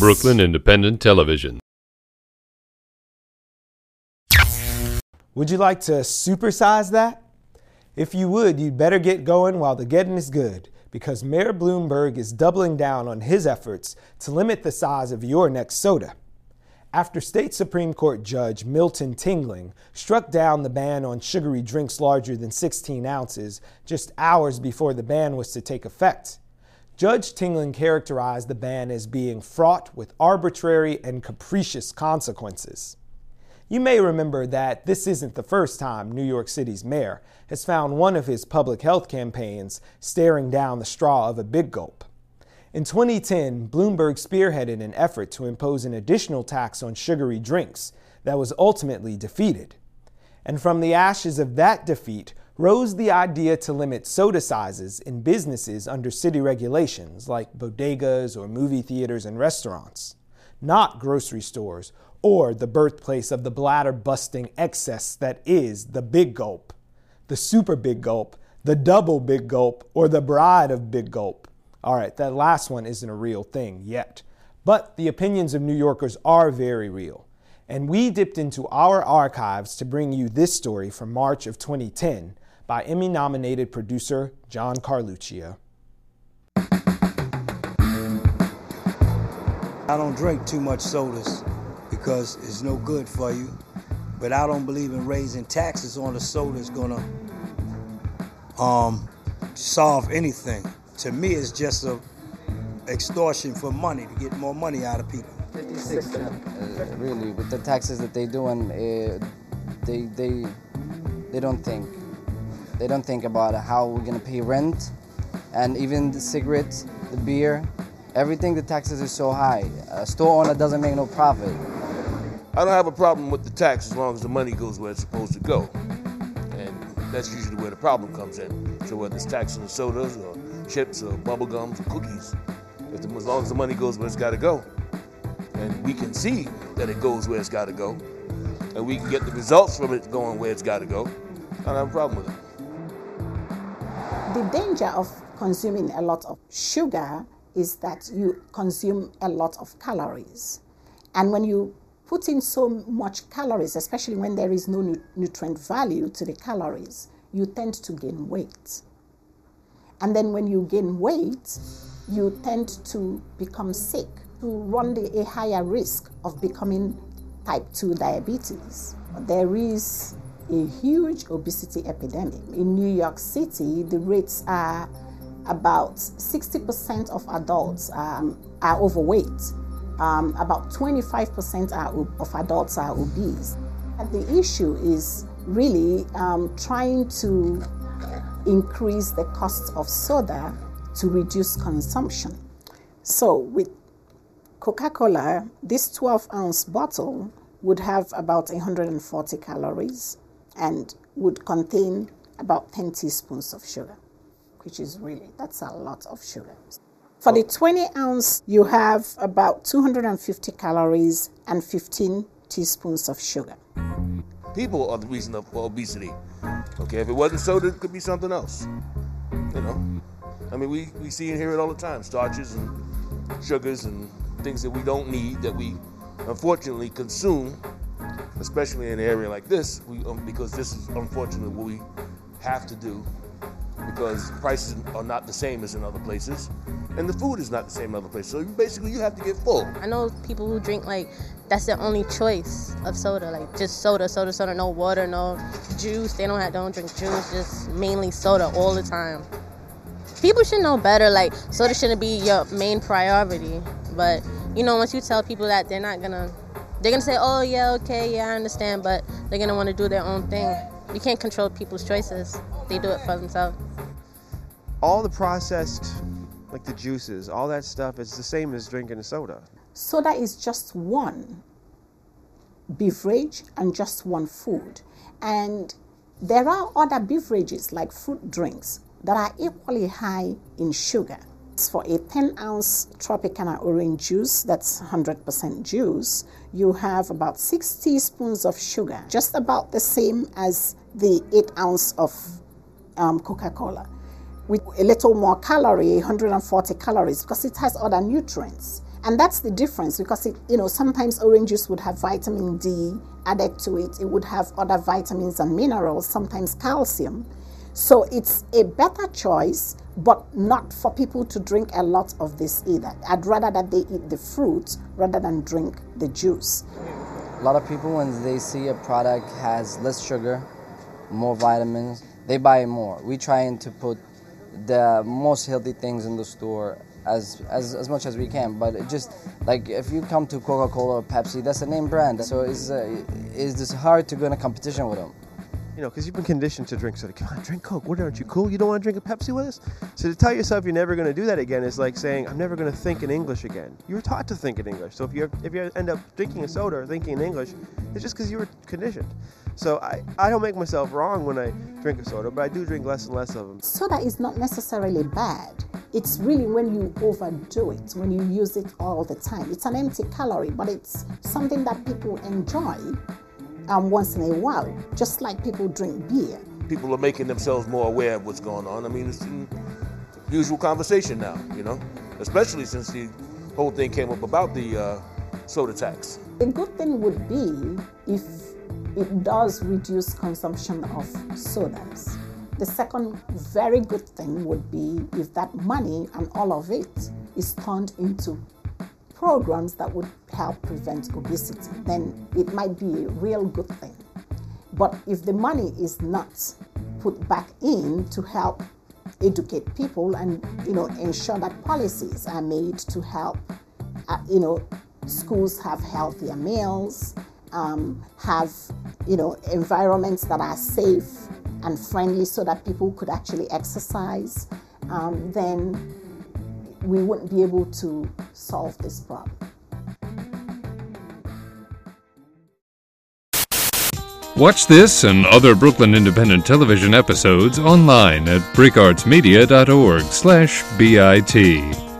Brooklyn Independent Television. Would you like to supersize that? If you would, you'd better get going while the getting is good, because Mayor Bloomberg is doubling down on his efforts to limit the size of your next soda. After State Supreme Court Judge Milton Tingling struck down the ban on sugary drinks larger than 16 ounces just hours before the ban was to take effect, Judge Tingling characterized the ban as being fraught with arbitrary and capricious consequences. You may remember that this isn't the first time New York City's mayor has found one of his public health campaigns staring down the straw of a big gulp. In 2010, Bloomberg spearheaded an effort to impose an additional tax on sugary drinks that was ultimately defeated. And from the ashes of that defeat rose the idea to limit soda sizes in businesses under city regulations like bodegas or movie theaters and restaurants, not grocery stores or the birthplace of the bladder-busting excess that is the big gulp, the super big gulp, the double big gulp, or the bride of big gulp. All right, that last one isn't a real thing yet. But the opinions of New Yorkers are very real. And we dipped into our archives to bring you this story from March of 2010 by Emmy-nominated producer John Carluccio. I don't drink too much sodas because it's no good for you. But I don't believe in raising taxes on the soda is gonna solve anything. To me, it's just a extortion for money to get more money out of people. 56 really, with the taxes that they do, and they don't think. They don't think about how we're gonna pay rent, and even the cigarettes, the beer, everything. The taxes are so high. A store owner doesn't make no profit. I don't have a problem with the tax as long as the money goes where it's supposed to go, and that's usually where the problem comes in. So whether it's taxing the sodas or chips or bubble gums or cookies, as long as the money goes where it's got to go, and we can see that it goes where it's got to go, and we can get the results from it going where it's got to go, I don't have a problem with it. The danger of consuming a lot of sugar is that you consume a lot of calories. And when you put in so much calories, especially when there is no nutrient value to the calories, you tend to gain weight. And then when you gain weight, you tend to become sick, to run a higher risk of becoming type 2 diabetes. There is a huge obesity epidemic. In New York City, the rates are about 60% of adults are overweight. About 25% of adults are obese. And the issue is really trying to increase the cost of soda to reduce consumption. So with Coca-Cola, this 12-ounce bottle would have about 140 calories and would contain about 10 teaspoons of sugar, which is that's a lot of sugar. For the 20-ounce, you have about 250 calories and 15 teaspoons of sugar. People are the reason for obesity. Okay, if it wasn't soda, it could be something else. You know, I mean, we see and hear it all the time: starches and sugars and things that we don't need that we unfortunately consume, especially in an area like this. Because this is unfortunately what we have to do, because prices are not the same as in other places, and the food is not the same in other places. So basically, you have to get full. I know people who drink that's their only choice of soda, just soda, no water, no juice. They don't drink juice, just mainly soda all the time. People should know better. Soda shouldn't be your main priority. But once you tell people that, they're gonna say, oh yeah, okay, yeah, I understand, but they're gonna want to do their own thing. You can't control people's choices. They do it for themselves. All the processed, like the juices, all that stuff is the same as drinking a soda. Soda is just one beverage and just one food. And there are other beverages like fruit drinks that are equally high in sugar. For a 10-ounce Tropicana orange juice, that's 100% juice, you have about 6 teaspoons of sugar, just about the same as the 8-ounce of Coca-Cola. With a little more calorie, 140 calories, because it has other nutrients. And that's the difference, because sometimes orange juice would have vitamin D added to it. It would have other vitamins and minerals, sometimes calcium. So it's a better choice, but not for people to drink a lot of this either. I'd rather that they eat the fruit rather than drink the juice. A lot of people, when they see a product has less sugar, more vitamins, they buy it more. We trying to put the most healthy things in the store as much as we can, but it just like if you come to Coca-Cola or Pepsi, that's a name brand, so it's just hard to go in a competition with them. Because you've been conditioned to drink soda. Come on, drink Coke. What, aren't you cool? You don't want to drink a Pepsi with us? So to tell yourself you're never going to do that again is like saying, I'm never going to think in English again. You were taught to think in English. So if you end up drinking a soda or thinking in English, it's just because you were conditioned. So I don't make myself wrong when I drink a soda, but I do drink less and less of them. Soda is not necessarily bad. It's really when you overdo it, when you use it all the time. It's an empty calorie, but it's something that people enjoy once in a while, just like people drink beer. People are making themselves more aware of what's going on. I mean, it's the usual conversation now, especially since the whole thing came up about the soda tax. The good thing would be if it does reduce consumption of sodas. The second very good thing would be if that money and all of it is turned into programs that would help prevent obesity, then it might be a real good thing. But if the money is not put back in to help educate people and ensure that policies are made to help schools have healthier meals, have environments that are safe and friendly so that people could actually exercise, then we wouldn't be able to solve this problem. Watch this and other Brooklyn Independent Television episodes online at breakartsmedia.org/BIT.